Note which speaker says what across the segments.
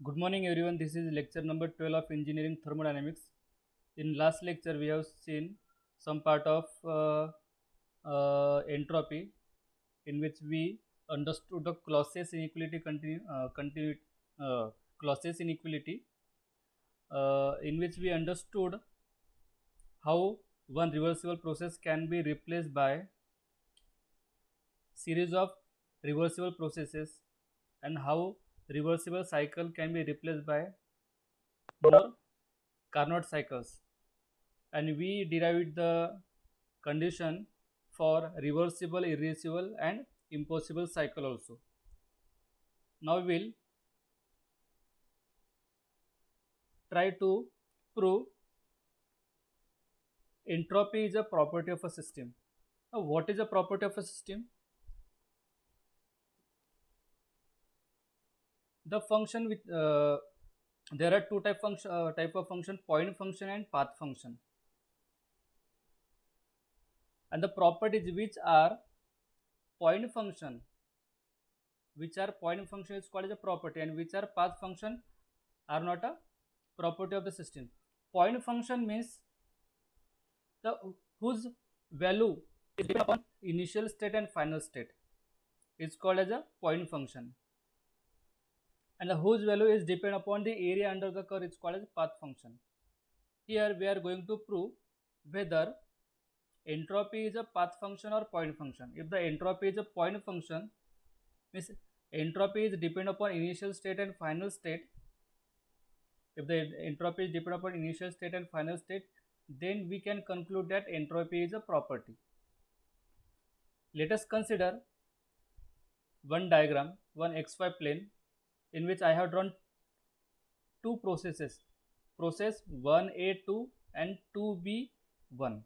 Speaker 1: Good morning everyone, this is lecture number 12 of engineering thermodynamics. In last lecture we have seen some part of entropy, in which we understood the Clausius inequality Clausius inequality, in which we understood how one reversible process can be replaced by series of reversible processes, and how reversible cycle can be replaced by more Carnot cycles, and we derived the condition for reversible, irreversible, and impossible cycle also. Now we will try to prove entropy is a property of a system. Now, what is a property of a system? The function with there are two type of function: point function and path function. And the properties point function, which are point function is called as a property, and which are path function are not a property of the system. Point function means the whose value is dependent upon initial state and final state is called as a point function, and the whose value is dependent upon the area under the curve is called as path function. Here we are going to prove whether entropy is a path function or point function. If the entropy is a point function, means entropy is dependent upon initial state and final state. If the entropy is dependent upon initial state and final state, then we can conclude that entropy is a property. Let us consider one diagram, one xy plane, in which I have drawn two processes, process 1A2 and 2B1.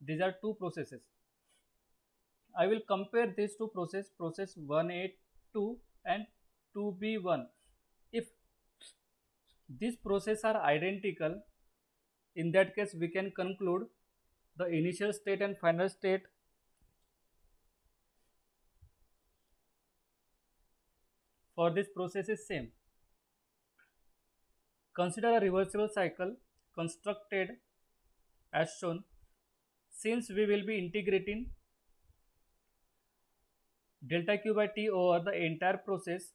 Speaker 1: These are two processes. I will compare these two processes, process 1A2 and 2B1. If these processes are identical, in that case we can conclude the initial state and final state for this process is same. Consider a reversible cycle constructed as shown. Since we will be integrating delta q by t over the entire process,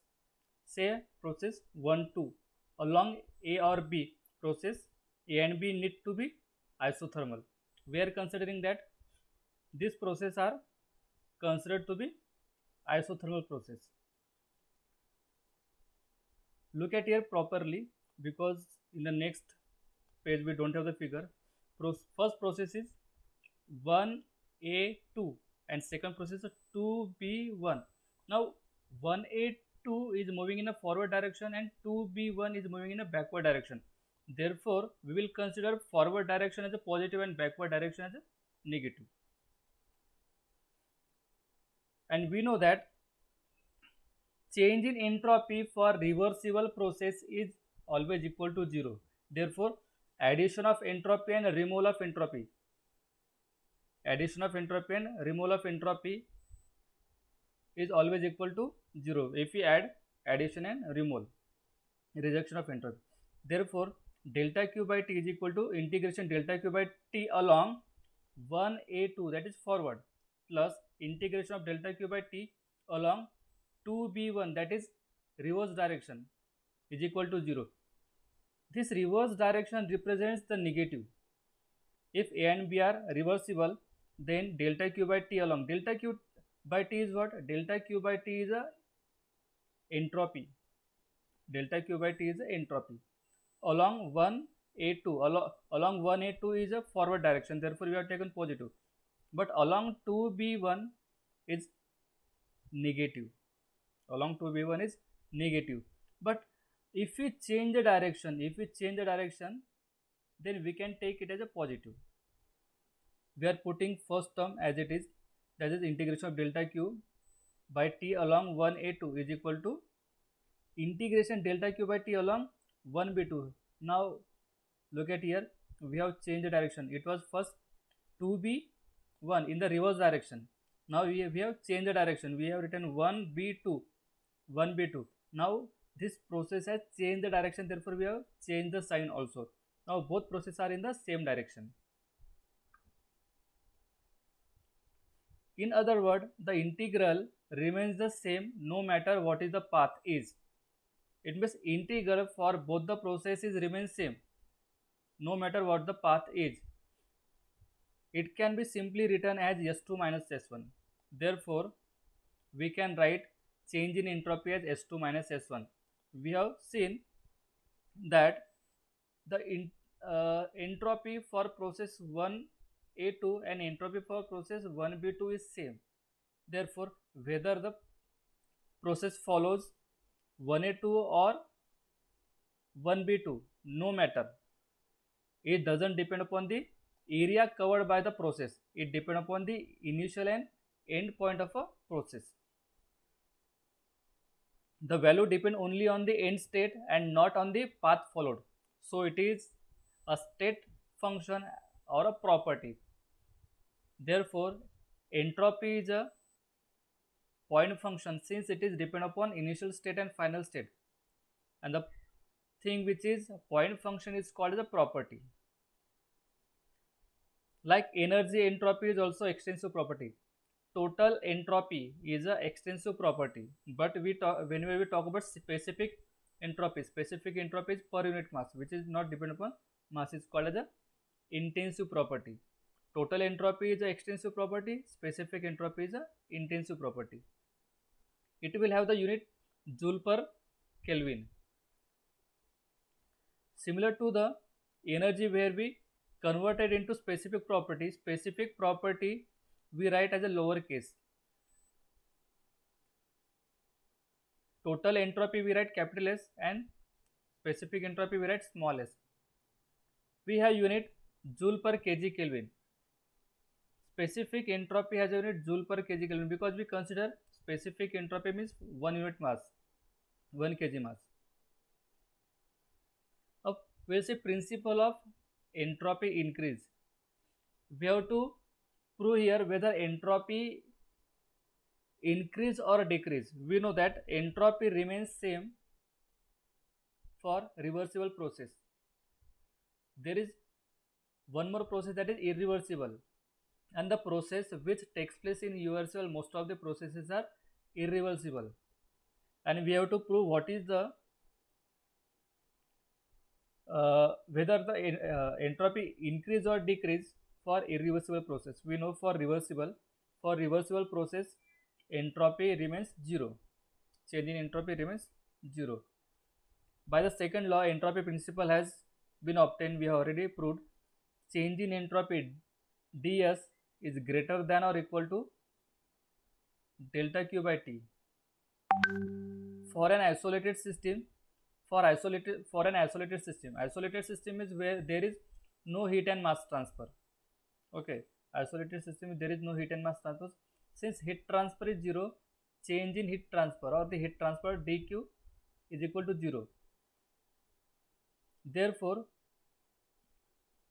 Speaker 1: say process 1 2 along A or B, process A and B need to be isothermal. We are considering that these processes are considered to be isothermal process. Look at here properly, because in the next page we don't have the figure. First process is 1A2 and second process is 2B1. Now 1A2 is moving in a forward direction and 2B1 is moving in a backward direction. Therefore, we will consider forward direction as a positive and backward direction as a negative. And we know that change in entropy for reversible process is always equal to 0. Therefore, addition of entropy and removal of entropy is always equal to 0 if we add addition and removal, rejection of entropy. Therefore, delta q by t is equal to integration delta q by t along 1A2, that is forward, plus integration of delta q by t along 2B1, that is reverse direction, is equal to 0. This reverse direction represents the negative. If A and B are reversible, then delta q by t along delta q by t is what? Delta q by t is a entropy. Delta q by t is a entropy along 1A2. Along 1A2 is a forward direction, therefore we have taken positive. But along 2B1 is negative. Along 2B1 is negative. But if we change the direction, then we can take it as a positive. We are putting first term as it is, that is integration of delta q by t along 1A2 is equal to integration delta q by t along 1B2. Now look at here, we have changed the direction. It was first 2B1 in the reverse direction. Now we have changed the direction. We have written 1B2. Now this process has changed the direction, therefore we have changed the sign also. Now both processes are in the same direction. In other words, the integral remains the same no matter what is the path is. It means integral for both the processes remains same no matter what the path is. It can be simply written as S2 minus S1. Therefore, we can write change in entropy as S2 minus S1. We have seen that the entropy for process 1A2 and entropy for process 1B2 is same. Therefore, whether the process follows 1A2 or 1B2, no matter. It doesn't depend upon the area covered by the process. It depends upon the initial and end point of a process. The value depends only on the end state and not on the path followed. So it is a state function or a property. Therefore, entropy is a point function since it is depend upon initial state and final state. And the thing which is point function is called as a property. Like energy entropy is also extensive property. Total entropy is a extensive property, but whenever we talk about specific entropy is per unit mass, which is not dependent upon mass, is called as a intensive property. Total entropy is a extensive property, specific entropy is a intensive property. It will have the unit joule per Kelvin. Similar to the energy where we converted into specific property we write as a lowercase. Total entropy we write capital S and specific entropy we write small s. We have unit joule per kg Kelvin. Specific entropy has a unit joule per kg Kelvin because we consider specific entropy means 1 unit mass, 1 kg mass. Now we will see principle of entropy increase. We have to prove here whether entropy increase or decrease. We know that entropy remains same for reversible process. There is one more process that is irreversible, and the process which takes place in irreversible, most of the processes are irreversible, and we have to prove what is the whether the entropy increase or decrease for irreversible process. We know for reversible process entropy remains 0. Change in entropy remains 0. By the second law, entropy principle has been obtained. We have already proved change in entropy ds is greater than or equal to delta Q by T. For an isolated system, isolated system is where there is no heat and mass transfer. Okay, isolated system there is no heat and mass transfer. Since heat transfer is 0, change in heat transfer or the heat transfer dq is equal to 0. Therefore,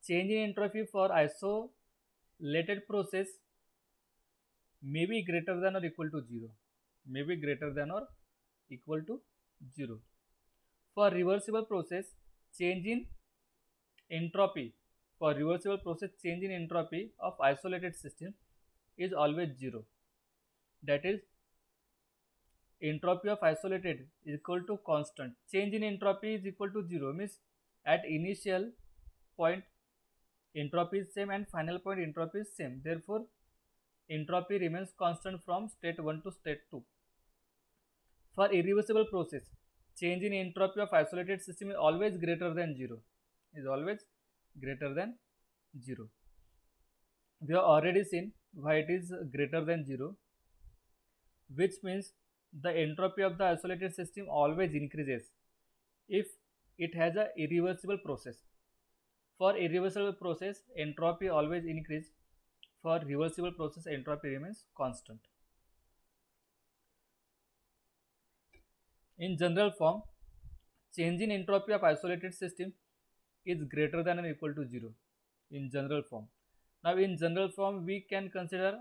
Speaker 1: change in entropy for isolated process may be greater than or equal to 0. May be greater than or equal to 0. For reversible process, change in entropy of isolated system is always 0. That is, entropy of isolated is equal to constant. Change in entropy is equal to 0 means at initial point entropy is same and final point entropy is same. Therefore, entropy remains constant from state 1 to state 2. For irreversible process, change in entropy of isolated system is always greater than 0. We have already seen why it is greater than 0, which means the entropy of the isolated system always increases if it has a irreversible process. For irreversible process, entropy always increase. For reversible process, entropy remains constant. In general form, change in entropy of isolated system is greater than or equal to 0 in general form. Now in general form, we can consider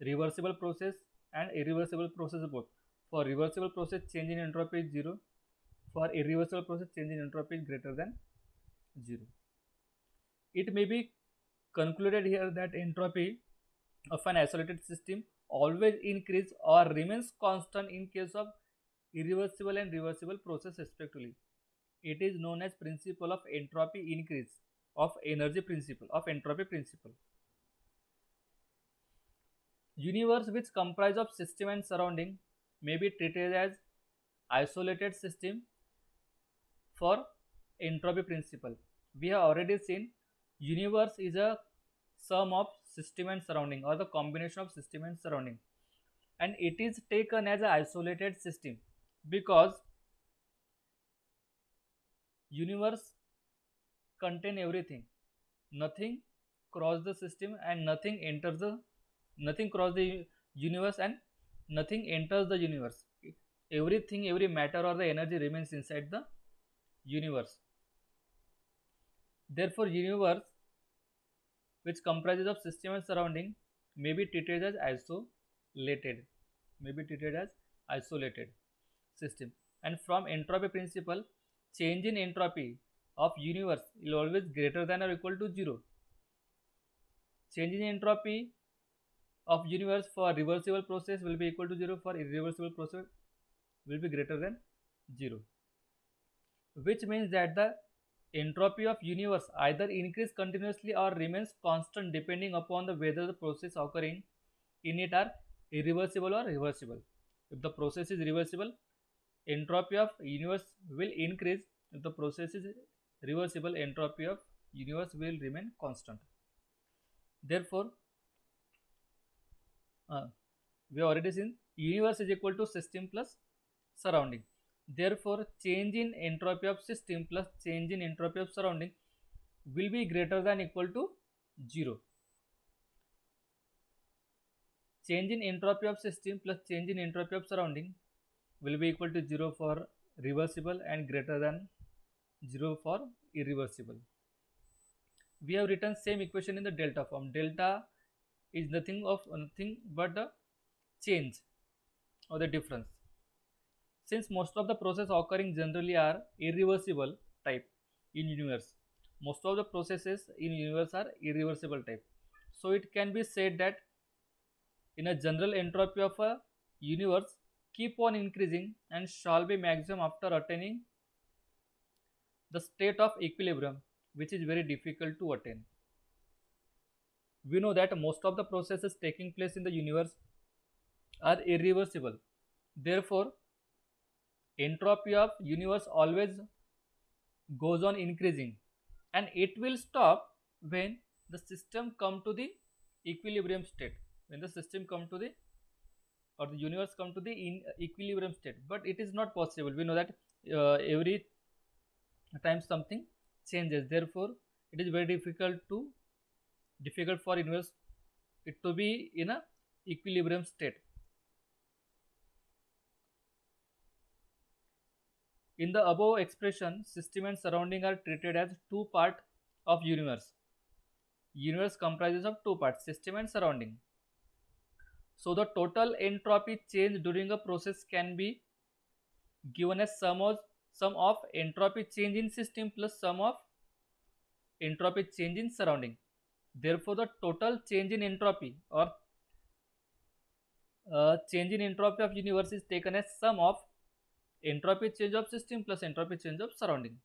Speaker 1: reversible process and irreversible process both. For reversible process, change in entropy is 0. For irreversible process, change in entropy is greater than 0. It may be concluded here that entropy of an isolated system always increase or remains constant in case of irreversible and reversible process respectively. It is known as principle of entropy increase of energy principle of entropy principle. Universe which comprise of system and surrounding may be treated as isolated system for entropy principle. We have already seen universe is a sum of system and surrounding, or the combination of system and surrounding, and it is taken as an isolated system because universe contain everything, nothing cross the system and nothing cross the universe and nothing enters the universe. Everything, every matter or the energy remains inside the universe. Therefore, universe which comprises of system and surrounding may be treated as isolated system. And from entropy principle, change in entropy of universe is always greater than or equal to 0. Change in entropy of universe for reversible process will be equal to 0, for irreversible process will be greater than 0, which means that the entropy of universe either increase continuously or remains constant depending upon the whether the process occurring in it are irreversible or reversible. If the process is reversible, entropy of universe will increase. If the process is reversible, entropy of universe will remain constant. Therefore, we have already seen universe is equal to system plus surrounding. Therefore, change in entropy of system plus change in entropy of surrounding will be greater than equal to 0. Change in entropy of system plus change in entropy of surrounding will be equal to 0 for reversible and greater than 0 for irreversible. We have written same equation in the delta form. Delta is nothing but the change or the difference. Since most of the process occurring generally are irreversible type in universe, most of the processes in universe are irreversible type. So it can be said that in a general entropy of a universe keep on increasing and shall be maximum after attaining the state of equilibrium, which is very difficult to attain. We know that most of the processes taking place in the universe are irreversible. Therefore, entropy of universe always goes on increasing, and it will stop when the system come to the equilibrium state. When the system come to the or the universe come to the equilibrium state, but it is not possible. We know that every time something changes. Therefore, it is very difficult for universe it to be in a equilibrium state. In the above expression, system and surrounding are treated as two parts of universe. Universe comprises of two parts, system and surrounding. So the total entropy change during a process can be given as sum of entropy change in system plus sum of entropy change in surrounding. Therefore, the total change in entropy or change in entropy of universe is taken as sum of entropy change of system plus entropy change of surrounding.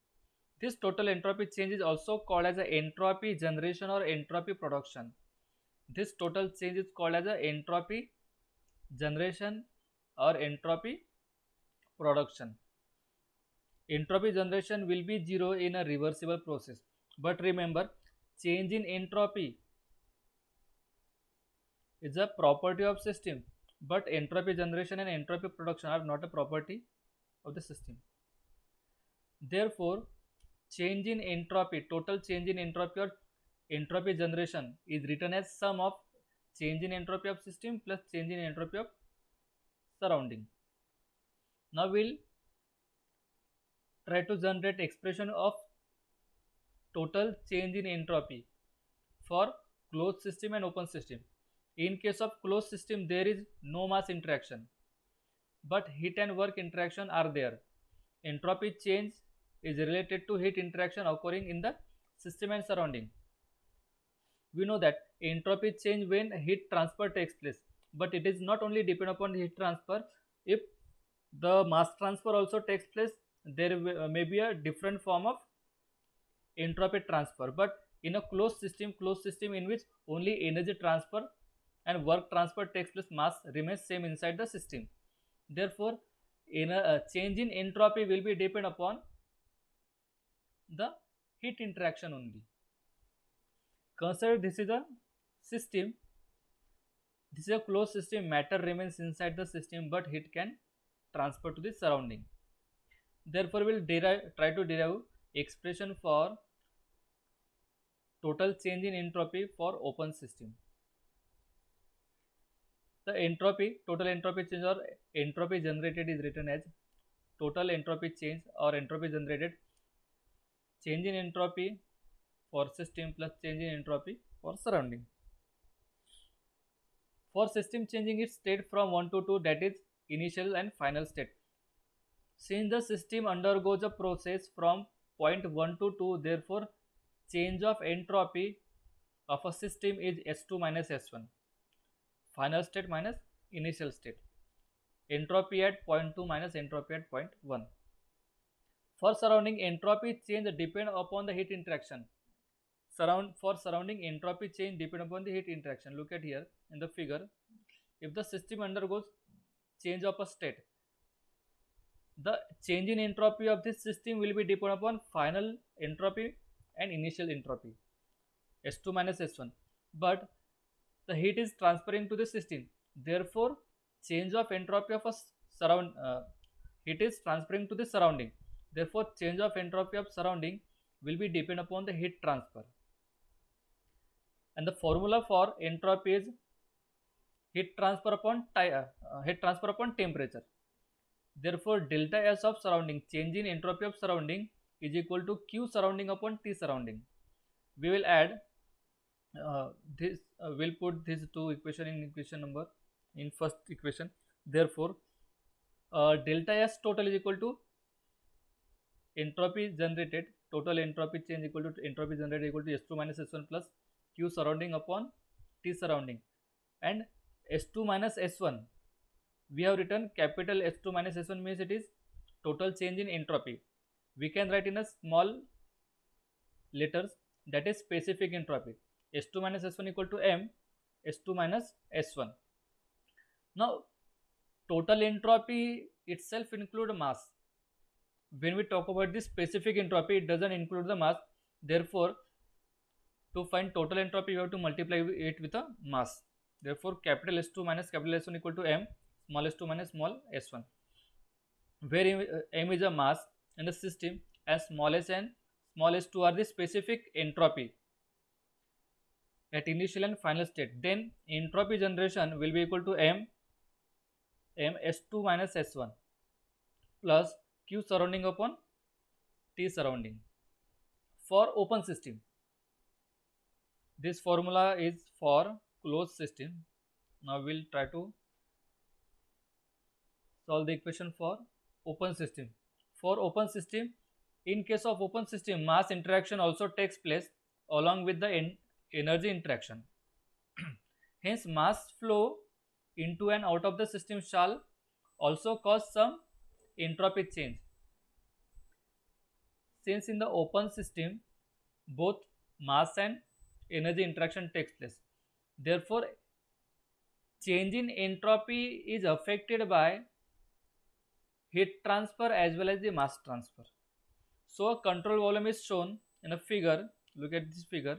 Speaker 1: This total entropy change is also called as a entropy generation or entropy production. This total change is called as a entropy generation or entropy production. Entropy generation will be 0 in a reversible process. But remember, change in entropy is a property of system, but entropy generation and entropy production are not a property of the system. Therefore, change in entropy, total change in entropy or entropy generation is written as sum of change in entropy of system plus change in entropy of surrounding. Now we'll try to generate expression of total change in entropy for closed system and open system. In case of closed system, there is no mass interaction, but heat and work interaction are there. entropy change is related to heat interaction occurring in the system and surrounding. We know that entropy change when heat transfer takes place, but it is not only depend upon heat transfer. If the mass transfer also takes place, there may be a different form of entropy transfer. But in a closed system in which only energy transfer and work transfer takes place, mass remains same inside the system. Therefore, in a change in entropy will be depend upon the heat interaction only. Consider this is a system. This is a closed system. Matter remains inside the system, but heat can transfer to the surrounding. Therefore, we'll try to derive expression for total change in entropy for open system. The total entropy change or entropy generated is written as total entropy change or entropy generated, change in entropy for system plus change in entropy for surrounding. For system changing its state from 1 to 2, that is initial and final state. Since the system undergoes a process from point 1 to 2, therefore change of entropy of a system is S2 minus S1. Final state minus initial state. Entropy at point 2 minus entropy at point 1. For surrounding, entropy change depend upon the heat interaction. For surrounding, entropy change depend upon the heat interaction. Look at here in the figure. If the system undergoes change of a state, the change in entropy of this system will be depend upon final entropy and initial entropy, S2 minus S1. But the heat is transferring to the system. Therefore, change of entropy of a heat is transferring to the surrounding. Therefore, change of entropy of surrounding will be depend upon the heat transfer. And the formula for entropy is heat transfer upon temperature. Therefore, delta S of surrounding, change in entropy of surrounding, is equal to Q surrounding upon T surrounding. We will add we'll put these two equation in first equation. Therefore, delta S total is equal to entropy generated, total entropy change equal to entropy generated equal to S2 minus S1 plus Q surrounding upon T surrounding. And S2 minus S1, we have written capital S2 minus S1 means it is total change in entropy. We can write in a small letters, that is specific entropy. S2 minus S1 equal to M, S2 minus S1. Now, total entropy itself include mass. When we talk about this specific entropy, it doesn't include the mass. Therefore, to find total entropy, you have to multiply it with a mass. Therefore, capital S2 minus capital S1 equal to M, small s2 minus small s1, where M is a mass in the system and small s and small s2 are the specific entropy at initial and final state. Then entropy generation will be equal to M s2 minus s1 plus Q surrounding upon T surrounding. For open system, this formula is for closed system. Now we'll try to solve the equation for open system. For open system, in case of open system, mass interaction also takes place along with the energy interaction. Hence, mass flow into and out of the system shall also cause some entropy change. Since in the open system, both mass and energy interaction takes place. Therefore, change in entropy is affected by heat transfer as well as the mass transfer. So, a control volume is shown in a figure. Look at this figure.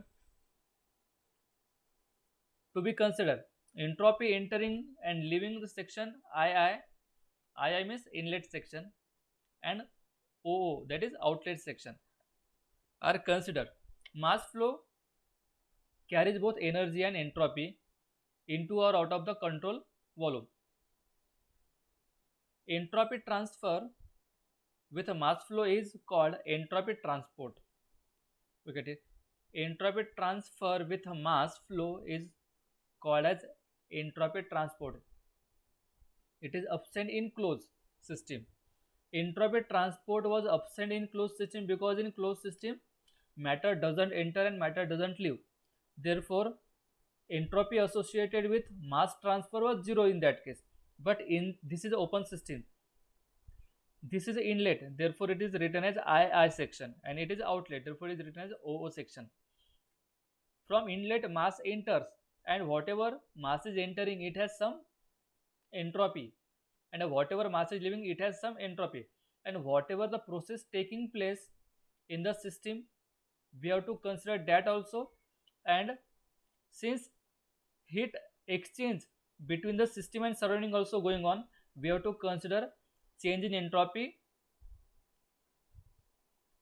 Speaker 1: To be considered, entropy entering and leaving the section II means inlet section, and OO, that is outlet section, are considered. Mass flow carries both energy and entropy into or out of the control volume. Entropy transfer with a mass flow is called entropy transport. Look at it. Entropy transfer with a mass flow is called as entropy transport. It is absent in closed system. entropy transport was absent in closed system because in closed system matter doesn't enter and matter doesn't leave. Therefore, entropy associated with mass transfer was zero in that case. But in this is open system, this is inlet, therefore it is written as II section, and it is outlet, therefore it is written as OO section. From inlet mass enters, and whatever mass is entering it has some entropy, and whatever mass is leaving it has some entropy, and whatever the process taking place in the system we have to consider that also. And since heat exchange between the system and surrounding also going on, we have to consider change in entropy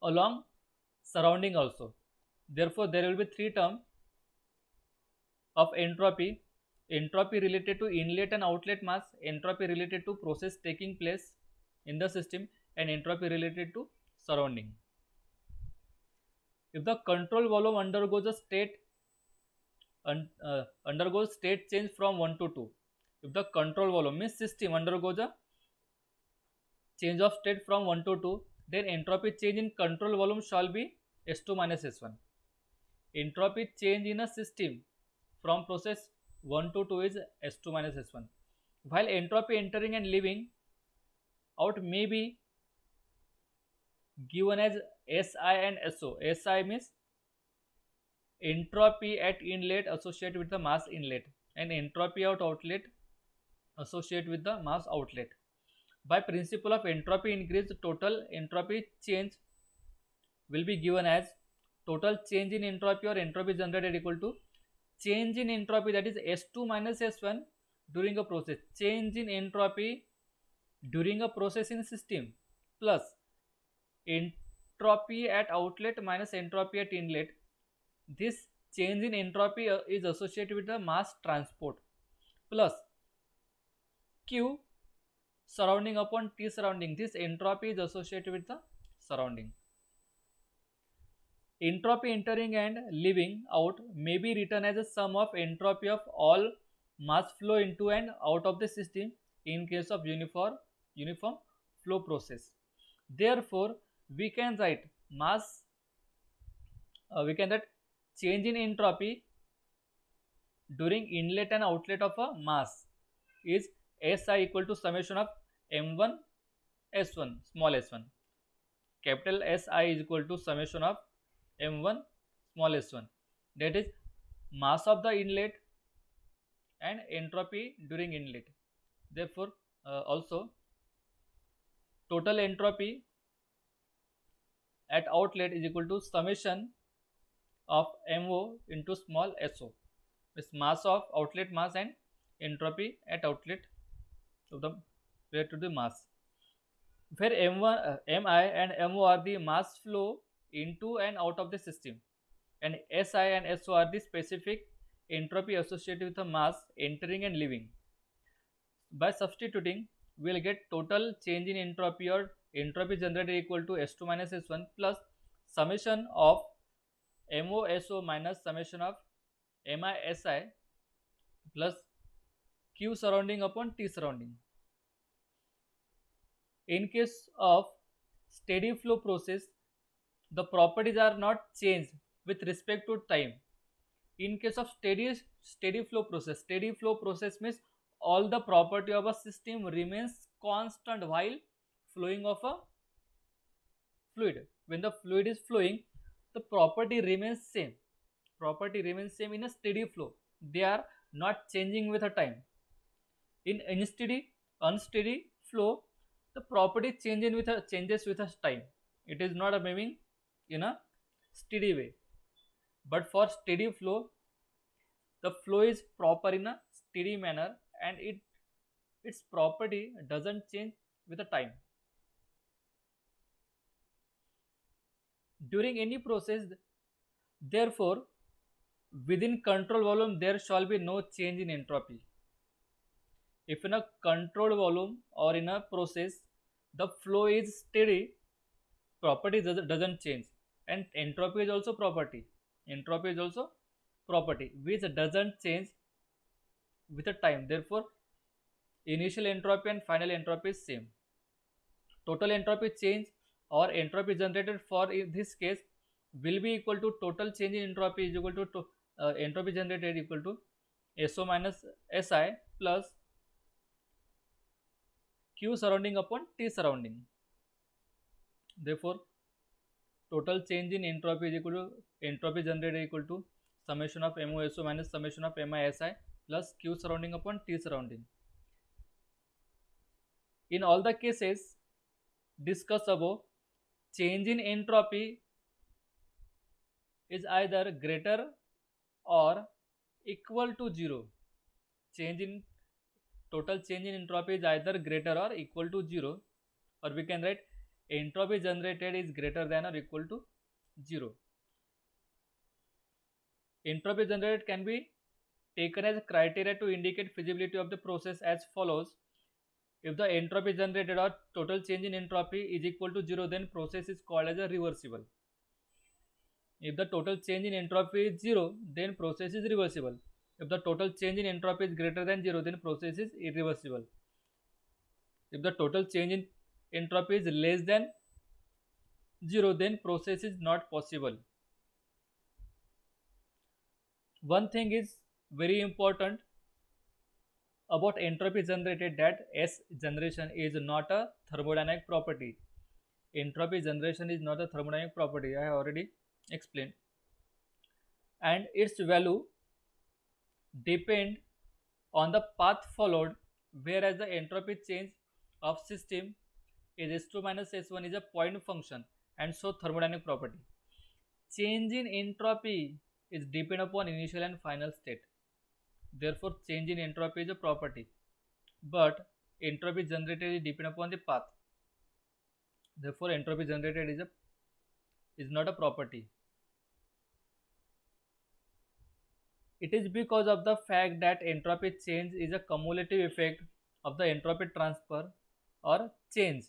Speaker 1: along surrounding also. Therefore, there will be three terms of entropy: entropy related to inlet and outlet mass, entropy related to process taking place in the system, and entropy related to surrounding. If the control volume undergoes state change from 1 to 2, if the control volume means system undergoes a change of state from 1 to 2, then entropy change in control volume shall be S2 minus S1. Entropy change in a system from process 1 to 2 is S2 minus S1. While entropy entering and leaving out may be given as Si and So. Si means entropy at inlet associated with the mass inlet, and entropy at outlet associated with the mass outlet. By principle of entropy increase, total entropy change will be given as total change in entropy or entropy generated equal to change in entropy, that is S2 minus S1 during a process, change in entropy during a process in system, plus entropy at outlet minus entropy at inlet. This change in entropy is associated with the mass transport, plus Q surrounding upon T surrounding. This entropy is associated with the surrounding. Entropy entering and leaving out may be written as a sum of entropy of all mass flow into and out of the system in case of uniform flow process. Therefore, we can write change in entropy during inlet and outlet of a mass is Si equal to summation of m1 s1 small s1. Capital Si is equal to summation of m1 small s1, that is mass of the inlet and entropy during inlet. Therefore, also total entropy at outlet is equal to summation of mo into small so. It's mass of outlet mass and entropy at outlet of the related to the mass, where m1 mi and mo are the mass flow into and out of the system, and Si and So are the specific entropy associated with the mass entering and leaving. By substituting, we will get total change in entropy or entropy generated equal to S2 minus S1 plus summation of MoSO minus summation of MiSi plus Q surrounding upon T surrounding. In case of steady flow process, the properties are not changed with respect to time. In case of steady flow process means all the property of a system remains constant while flowing of a fluid. When the fluid is flowing, the property remains same. Property remains same in a steady flow. They are not changing with a time. In unsteady flow, the property changes with a time. It is not moving in a steady way. But for steady flow, the flow is proper in a steady manner, and its property doesn't change with the time. During any process, therefore, within control volume there shall be no change in entropy. If in a control volume or in a process the flow is steady, property doesn't change, and entropy is also property. Entropy is also property which doesn't change with the time. Therefore, initial entropy and final entropy is same. total entropy change or entropy generated for in this case will be equal to total change in entropy is equal to entropy generated equal to SO minus SI plus Q surrounding upon T surrounding. Therefore, total change in entropy is equal to entropy generated equal to summation of MOSO minus summation of MISI plus Q surrounding upon T surrounding. In all the cases discussed above, change in entropy is either greater or equal to 0. Change in total change in entropy is either greater or equal to 0, or we can write entropy generated is greater than or equal to 0. Entropy generated can be taken as a criteria to indicate feasibility of the process as follows. If the entropy generated or total change in entropy is equal to 0, then process is called as a reversible. If the total change in entropy is 0, then process is reversible. If the total change in entropy is greater than 0, then process is irreversible. If the total change in entropy is less than 0, then process is not possible. One thing is very important about entropy generated, that S generation is not a thermodynamic property. Entropy generation is not a thermodynamic property, I have already explained, and its value depend on the path followed, whereas the entropy change of system is S2 minus S1 is a point function and so thermodynamic property. Change in entropy is depend upon initial and final state. Therefore, change in entropy is a property, but entropy generated is depend upon the path. Therefore, entropy generated is not a property. It is because of the fact that entropy change is a cumulative effect of the entropy transfer or change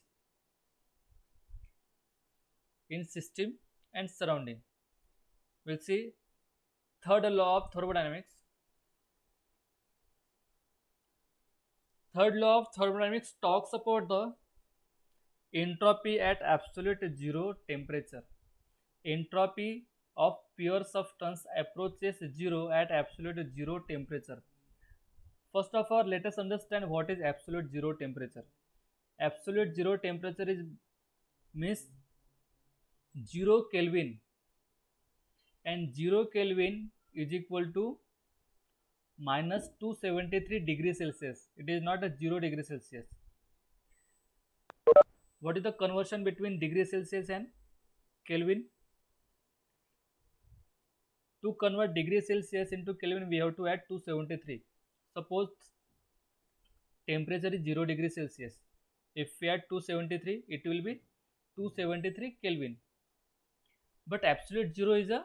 Speaker 1: in system and surrounding. We'll see third law of thermodynamics. Third law of thermodynamics talks about the entropy at absolute zero temperature. Entropy of pure substance approaches zero at absolute zero temperature. First of all, let us understand what is absolute zero temperature. Absolute zero temperature is means 0 Kelvin, and 0 Kelvin is equal to minus 273 degrees Celsius. It is not a 0 degree Celsius. What is the conversion between degree Celsius and Kelvin? To convert degree Celsius into Kelvin, we have to add 273. Suppose temperature is 0 degree Celsius. If we add 273, it will be 273 Kelvin. But absolute zero is a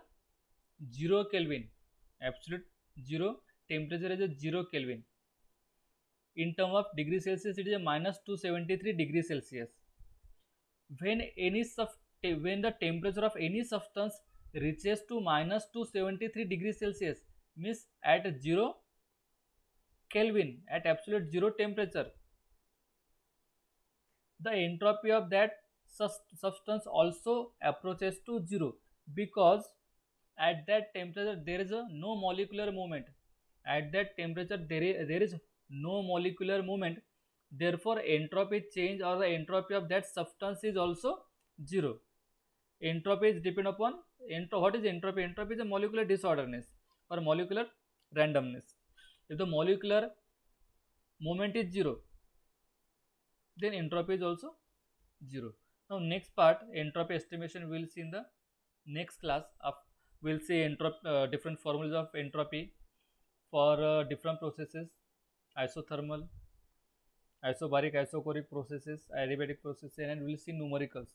Speaker 1: 0 Kelvin. Absolute zero temperature is a 0 Kelvin. In terms of degree Celsius, it is a minus 273 degrees Celsius. When the temperature of any substance reaches to minus 273 degrees Celsius, means at 0 Kelvin, at absolute zero temperature, the entropy of that substance also approaches to 0, because at that temperature there is no molecular movement. At that temperature there is no molecular movement. Therefore, entropy change or the entropy of that substance is also 0. Entropy is depend upon what is entropy? Entropy is a molecular disorderness or molecular randomness. If the molecular movement is 0, then entropy is also 0. Now, next part, entropy estimation, we will see in the next class. We'll see different formulas of entropy for different processes: isothermal, isobaric, isochoric processes, adiabatic processes, and we'll see numericals.